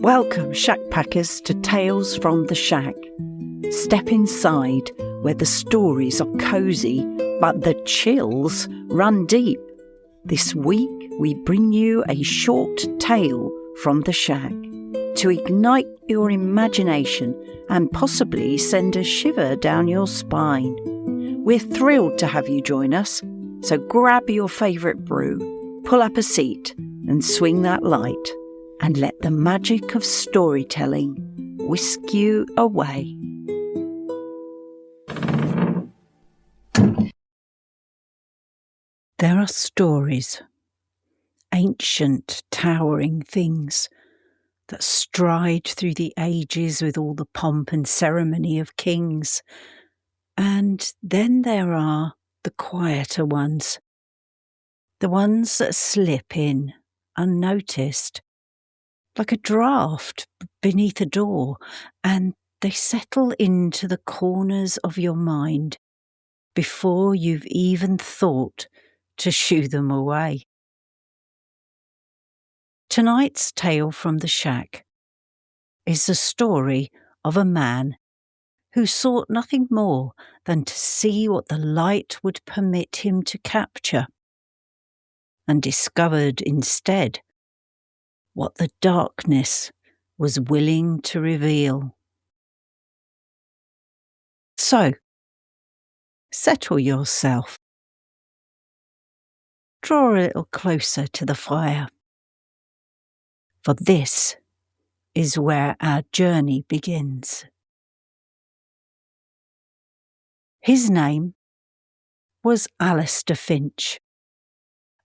Welcome, Shack Packers, to Tales from the Shack. Step inside where the stories are cosy, but the chills run deep. This week, we bring you a short tale from the Shack to ignite your imagination and possibly send a shiver down your spine. We're thrilled to have you join us, so grab your favourite brew, pull up a seat and swing that light, and let the magic of storytelling whisk you away. There are stories, ancient, towering things that stride through the ages with all the pomp and ceremony of kings. And then there are the quieter ones, the ones that slip in unnoticed, like a draught beneath a door, and they settle into the corners of your mind before you've even thought to shoo them away. Tonight's tale from the Shack is the story of a man who sought nothing more than to see what the light would permit him to capture, and discovered instead what the darkness was willing to reveal. So, settle yourself. Draw a little closer to the fire, for this is where our journey begins. His name was Alastair Finch,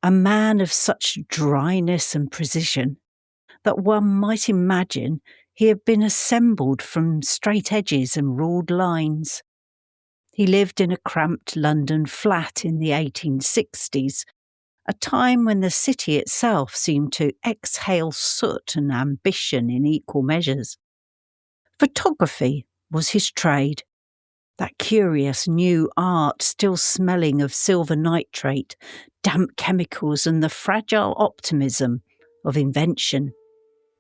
a man of such dryness and precision that one might imagine he had been assembled from straight edges and ruled lines. He lived in a cramped London flat in the 1860s, a time when the city itself seemed to exhale soot and ambition in equal measures. Photography was his trade, that curious new art still smelling of silver nitrate, damp chemicals and the fragile optimism of invention.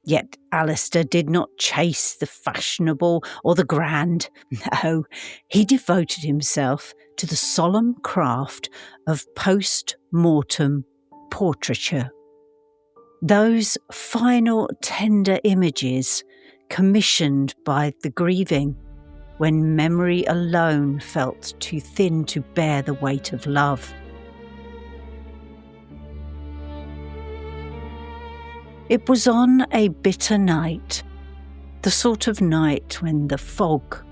Yet Alastair did not chase the fashionable or the grand. No, he devoted himself to the solemn craft of post-mortem portraiture. Those final tender images commissioned by the grieving, when memory alone felt too thin to bear the weight of love. It was on a bitter night, the sort of night when the fog,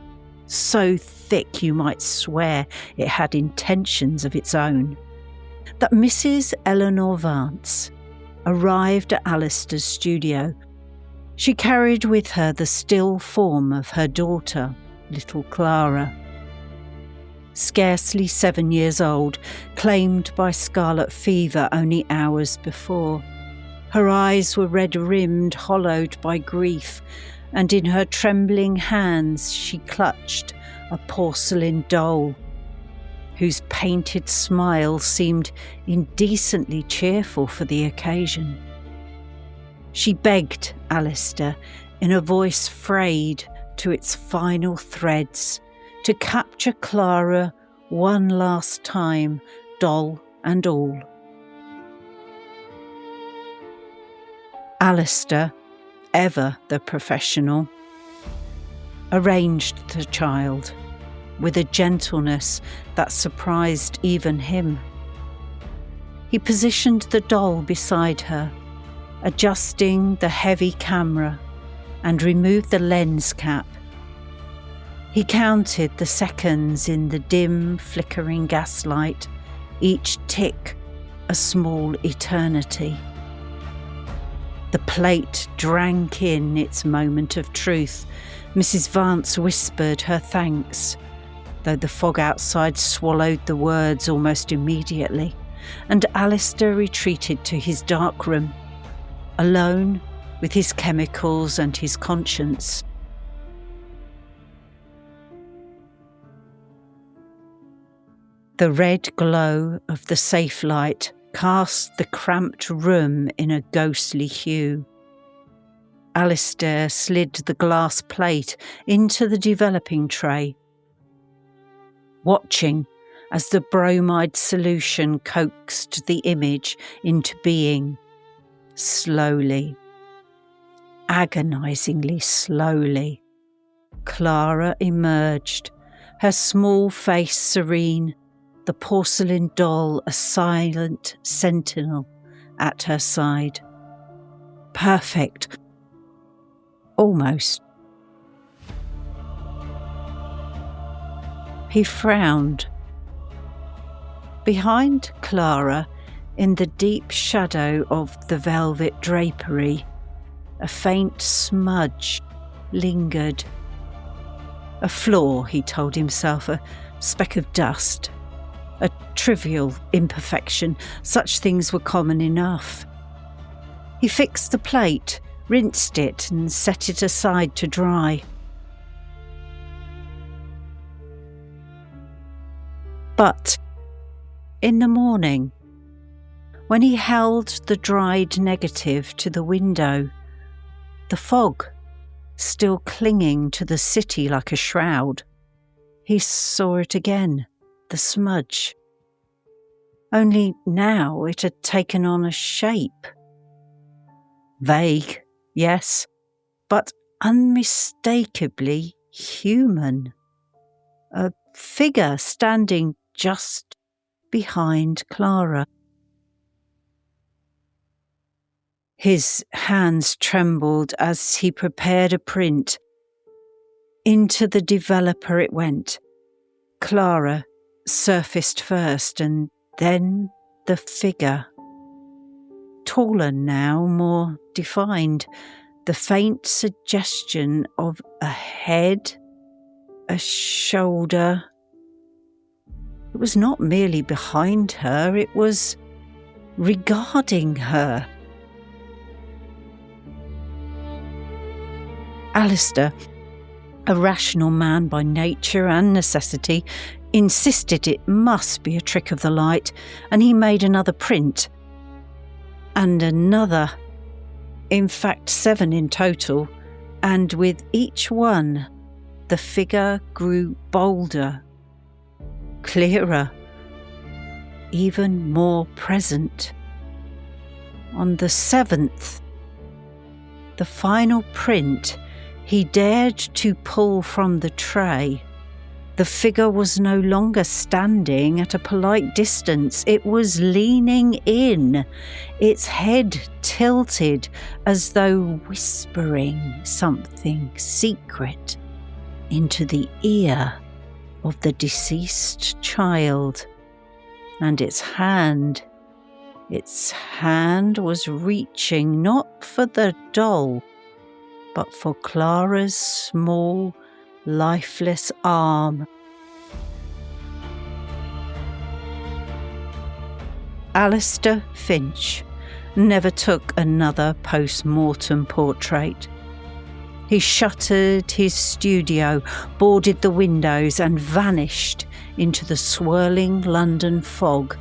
so thick you might swear it had intentions of its own, that Mrs. Eleanor Vance arrived at Alastair's studio. She carried with her the still form of her daughter, little Clara. Scarcely 7 years old, claimed by scarlet fever only hours before. Her eyes were red-rimmed, hollowed by grief, and in her trembling hands she clutched a porcelain doll, whose painted smile seemed indecently cheerful for the occasion. She begged Alastair, in a voice frayed to its final threads, to capture Clara one last time, doll and all. Alastair, ever the professional, arranged the child with a gentleness that surprised even him. He positioned the doll beside her, adjusting the heavy camera, and removed the lens cap. He counted the seconds in the dim, flickering gaslight, each tick a small eternity. The plate drank in its moment of truth. Mrs. Vance whispered her thanks, though the fog outside swallowed the words almost immediately, and Alastair retreated to his dark room, alone with his chemicals and his conscience. The red glow of the safe light cast the cramped room in a ghostly hue. Alastair slid the glass plate into the developing tray, watching as the bromide solution coaxed the image into being, slowly, agonisingly slowly. Clara emerged, her small face serene, the porcelain doll a silent sentinel at her side. Perfect. Almost. He frowned. Behind Clara, in the deep shadow of the velvet drapery, a faint smudge lingered. A flaw, he told himself, a speck of dust, a trivial imperfection. Such things were common enough. He fixed the plate, rinsed it and set it aside to dry. But in the morning, when he held the dried negative to the window, the fog still clinging to the city like a shroud, he saw it again, the smudge. Only now it had taken on a shape. Vague, yes, but unmistakably human. A figure standing just behind Clara. His hands trembled as he prepared a print. Into the developer it went. Clara surfaced first, and then the figure. Taller now, more defined, the faint suggestion of a head, a shoulder. It was not merely behind her, it was regarding her. Alastair, a rational man by nature and necessity, insisted it must be a trick of the light, and he made another print. And another. In fact, 7 in total, and with each one, the figure grew bolder, clearer, even more present. On the 7th, the final print, he dared to pull from the tray. The figure was no longer standing at a polite distance. It was leaning in, its head tilted as though whispering something secret into the ear of the deceased child. And its hand was reaching not for the doll, but for Clara's small, lifeless arm. Alastair Finch never took another post-mortem portrait. He shuttered his studio, boarded the windows and vanished into the swirling London fog,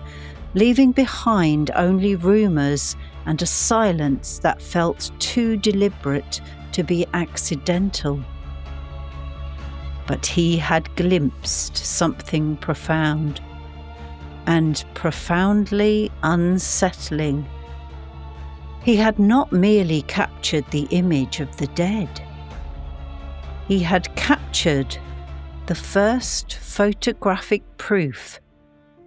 leaving behind only rumours and a silence that felt too deliberate to be accidental. But he had glimpsed something profound, and profoundly unsettling. He had not merely captured the image of the dead. He had captured the first photographic proof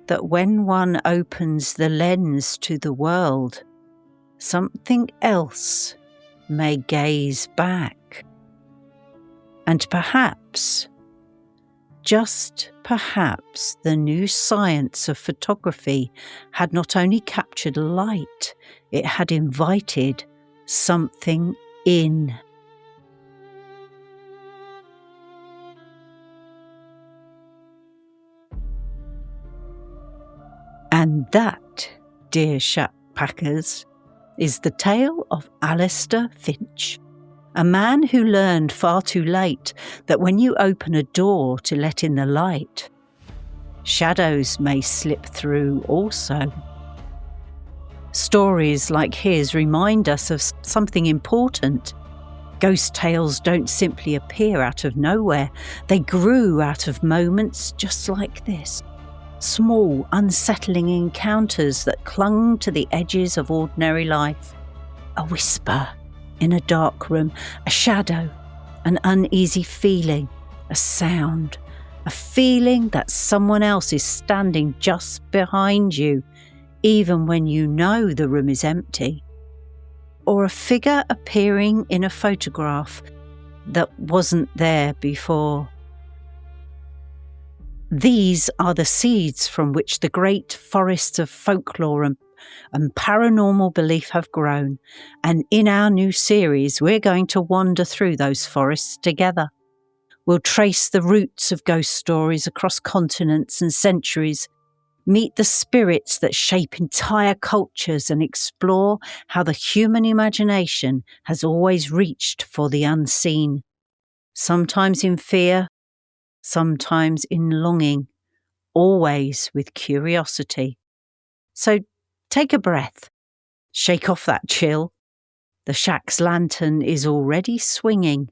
that when one opens the lens to the world, something else may gaze back. And perhaps, just perhaps, the new science of photography had not only captured light, it had invited something in. And that, dear Shappackers, is the tale of Alastair Finch, a man who learned far too late that when you open a door to let in the light, shadows may slip through also. Stories like his remind us of something important. Ghost tales don't simply appear out of nowhere. They grew out of moments just like this. Small, unsettling encounters that clung to the edges of ordinary life. A whisper in a dark room, a shadow, an uneasy feeling, a sound, a feeling that someone else is standing just behind you, even when you know the room is empty. Or a figure appearing in a photograph that wasn't there before. These are the seeds from which the great forests of folklore and paranormal belief have grown, and in our new series we're going to wander through those forests together. We'll trace the roots of ghost stories across continents and centuries, meet the spirits that shape entire cultures, and explore how the human imagination has always reached for the unseen, sometimes in fear, sometimes in longing, always with curiosity. So take a breath, shake off that chill. The shack's lantern is already swinging,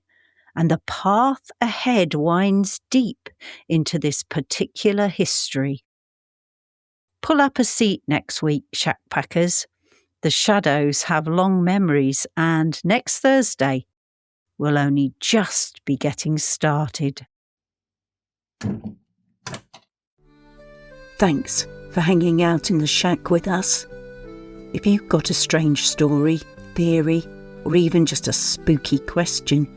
and the path ahead winds deep into this particular history. Pull up a seat next week, Shack Packers. The shadows have long memories, and next Thursday we'll only just be getting started. Thanks for hanging out in the shack with us. If you've got a strange story, theory, or even just a spooky question,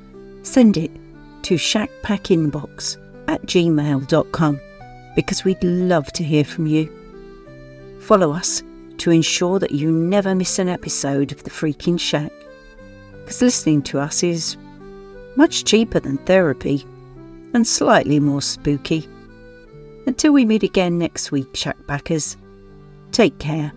send it to shackpackinbox@gmail.com, because we'd love to hear from you. Follow us to ensure that you never miss an episode of The Freaking Shack, because listening to us is much cheaper than therapy and slightly more spooky. Until we meet again next week, Shackpackers, take care.